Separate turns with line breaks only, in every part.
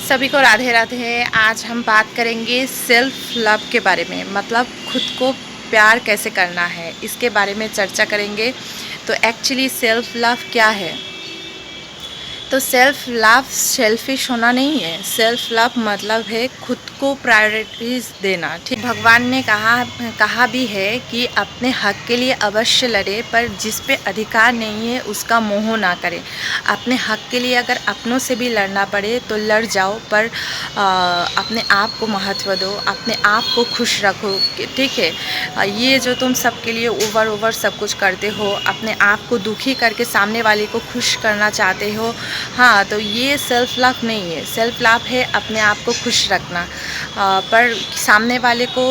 सभी को राधे राधे। आज हम बात करेंगे सेल्फ लव के बारे में, मतलब खुद को प्यार कैसे करना है, इसके बारे में चर्चा करेंगे। तो एक्चुअली सेल्फ लव क्या है? तो सेल्फ लव सेल्फिश होना नहीं है। सेल्फ लव मतलब है खुद को प्रायोरिटीज़ देना। ठीक, भगवान ने कहा भी है कि अपने हक के लिए अवश्य लड़े, पर जिस पे अधिकार नहीं है उसका मोह ना करे। अपने हक के लिए अगर अपनों से भी लड़ना पड़े तो लड़ जाओ, पर अपने आप को महत्व दो, अपने आप को खुश रखो। ठीक है, ये जो तुम सबके लिए ओवर सब कुछ करते हो, अपने आप को दुखी करके सामने वाले को खुश करना चाहते हो, हाँ, तो ये सेल्फ लव नहीं है। सेल्फ लव है अपने आप को खुश रखना, पर सामने वाले को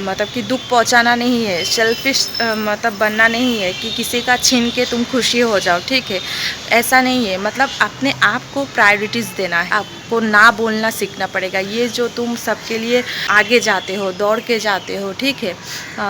मतलब कि दुख पहुंचाना नहीं है। सेल्फिश मतलब बनना नहीं है कि किसी का छीन के तुम खुशी हो जाओ। ठीक है, ऐसा नहीं है। मतलब अपने आप को प्रायोरिटीज़ देना है। आपको ना बोलना सीखना पड़ेगा। ये जो तुम सबके लिए आगे जाते हो, दौड़ के जाते हो, ठीक है,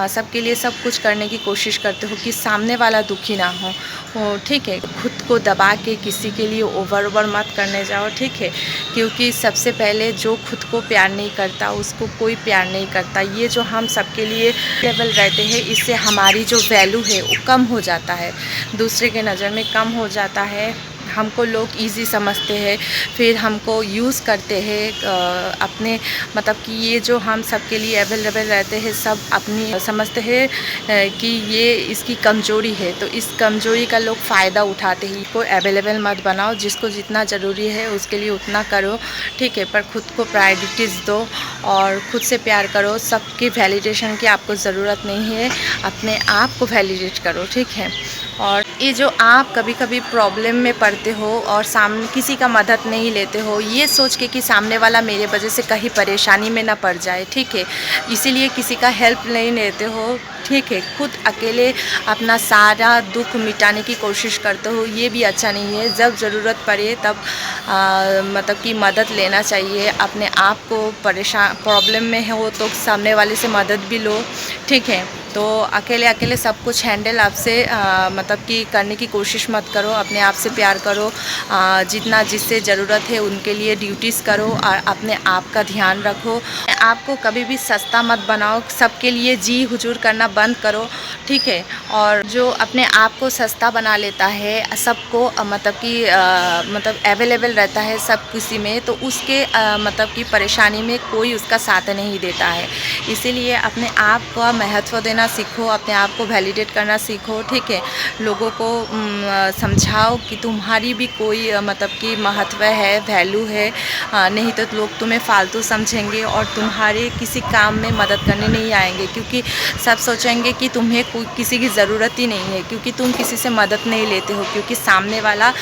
सबके लिए सब कुछ करने की कोशिश करते हो कि सामने वाला दुखी ना हो। ठीक है, खुद को दबा के किसी के लिए ओवर मत करने जाओ। ठीक है, क्योंकि सबसे पहले जो खुद को प्यार नहीं करता उसको कोई प्यार नहीं करता। ये जो हम सबके लिए लेवल रहते हैं, इससे हमारी जो वैल्यू है वो कम हो जाता है, दूसरे के नज़र में कम हो जाता है। हमको लोग इजी समझते हैं, फिर हमको यूज़ करते हैं अपने, मतलब कि ये जो हम सबके लिए अवेलेबल रहते हैं, सब अपनी समझते हैं कि ये इसकी कमज़ोरी है, तो इस कमज़ोरी का लोग फ़ायदा उठाते हैं। को अवेलेबल मत बनाओ, जिसको जितना ज़रूरी है उसके लिए उतना करो। ठीक है, पर खुद को प्रायोरिटीज़ दो और खुद से प्यार करो। सबकी वैलिडेशन की आपको ज़रूरत नहीं है, अपने आप को वैलिडेट करो। ठीक है, और ये जो आप कभी कभी प्रॉब्लम में पड़ते हो और सामने किसी का मदद नहीं लेते हो, ये सोच के कि सामने वाला मेरे वजह से कहीं परेशानी में ना पड़ जाए, ठीक है, इसीलिए किसी का हेल्प नहीं लेते हो। ठीक है, खुद अकेले अपना सारा दुख मिटाने की कोशिश करते हो, ये भी अच्छा नहीं है। जब ज़रूरत पड़े तब मतलब कि मदद लेना चाहिए। अपने आप को प्रॉब्लम में हो तो सामने वाले से मदद भी लो। ठीक है, तो अकेले सब कुछ हैंडल आपसे मतलब कि करने की कोशिश मत करो। अपने आप से प्यार करो, जितना जिससे ज़रूरत है उनके लिए ड्यूटीज़ करो और अपने आप का ध्यान रखो। आपको कभी भी सस्ता मत बनाओ, सबके लिए जी हुजूर करना बंद करो। ठीक है, और जो अपने आप को सस्ता बना लेता है, सबको मतलब कि मतलब अवेलेबल रहता है सब किसी में, तो उसके मतलब कि परेशानी में कोई उसका साथ नहीं देता है। इसीलिए अपने आप का महत्व देना सीखो, अपने आप को वैलिडेट करना सीखो। ठीक है, लोगों को समझाओ कि तुम्हारी भी कोई मतलब कि महत्व है, वैल्यू है, नहीं तो लोग तुम्हें फालतू समझेंगे और तुम्हारे किसी काम में मदद करने नहीं आएंगे, क्योंकि सब सोचेंगे कि तुम्हें कोई किसी की ज़रूरत ही नहीं है, क्योंकि तुम किसी से मदद नहीं लेते हो, क्योंकि सामने वाला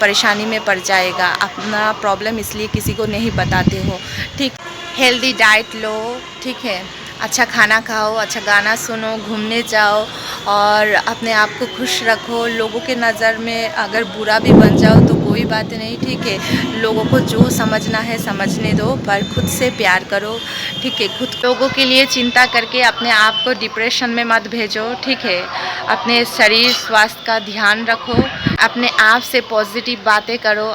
परेशानी में पड़ जाएगा। अपना प्रॉब्लम इसलिए किसी को नहीं बताते हो। ठीक, हेल्दी डाइट लो। ठीक है, अच्छा खाना खाओ, अच्छा गाना सुनो, घूमने जाओ और अपने आप को खुश रखो। लोगों के नज़र में अगर बुरा भी बन जाओ तो कोई बात नहीं। ठीक है, लोगों को जो समझना है समझने दो, पर खुद से प्यार करो। ठीक है, खुद लोगों के लिए चिंता करके अपने आप को डिप्रेशन में मत भेजो। ठीक है, अपने शरीर स्वास्थ्य का ध्यान रखो, अपने आप से पॉजिटिव बातें करो।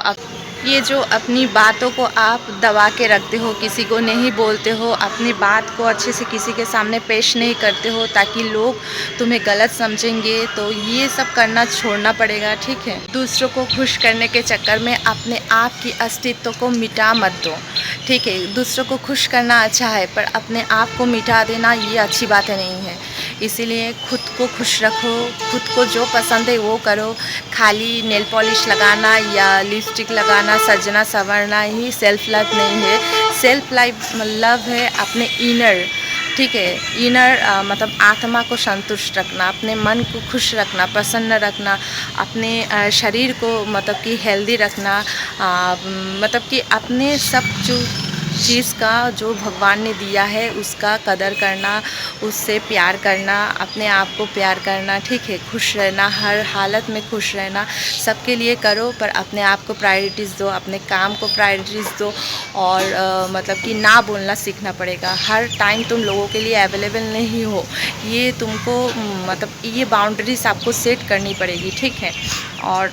ये जो अपनी बातों को आप दबा के रखते हो, किसी को नहीं बोलते हो, अपनी बात को अच्छे से किसी के सामने पेश नहीं करते हो ताकि लोग तुम्हें गलत समझेंगे, तो ये सब करना छोड़ना पड़ेगा। ठीक है, दूसरों को खुश करने के चक्कर में अपने आप की अस्तित्व को मिटा मत दो। ठीक है, दूसरों को खुश करना अच्छा है, पर अपने आप को मिटा देना ये अच्छी बात नहीं है। इसीलिए खुद को खुश रखो, खुद को जो पसंद है वो करो। खाली नेल पॉलिश लगाना या लिपस्टिक लगाना, सजना संवरना ही सेल्फ लव नहीं है। सेल्फ लव है अपने इनर, ठीक है, इनर मतलब आत्मा को संतुष्ट रखना, अपने मन को खुश रखना, प्रसन्न रखना, अपने शरीर को मतलब कि हेल्दी रखना, मतलब कि अपने सब जो चीज़ का जो भगवान ने दिया है उसका कदर करना, उससे प्यार करना, अपने आप को प्यार करना। ठीक है, खुश रहना, हर हालत में खुश रहना, सबके लिए करो, पर अपने आप को प्रायोरिटीज़ दो, अपने काम को प्रायोरिटीज़ दो और मतलब कि ना बोलना सीखना पड़ेगा। हर टाइम तुम लोगों के लिए अवेलेबल नहीं हो, ये तुमको मतलब ये बाउंड्रीज आपको सेट करनी पड़ेगी। ठीक है, और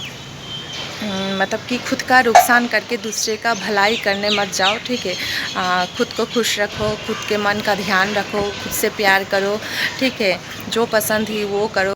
मतलब कि खुद का नुकसान करके दूसरे का भलाई करने मत जाओ, ठीक है। खुद को खुश रखो, खुद के मन का ध्यान रखो, खुद से प्यार करो, ठीक है। जो पसंद ही वो करो।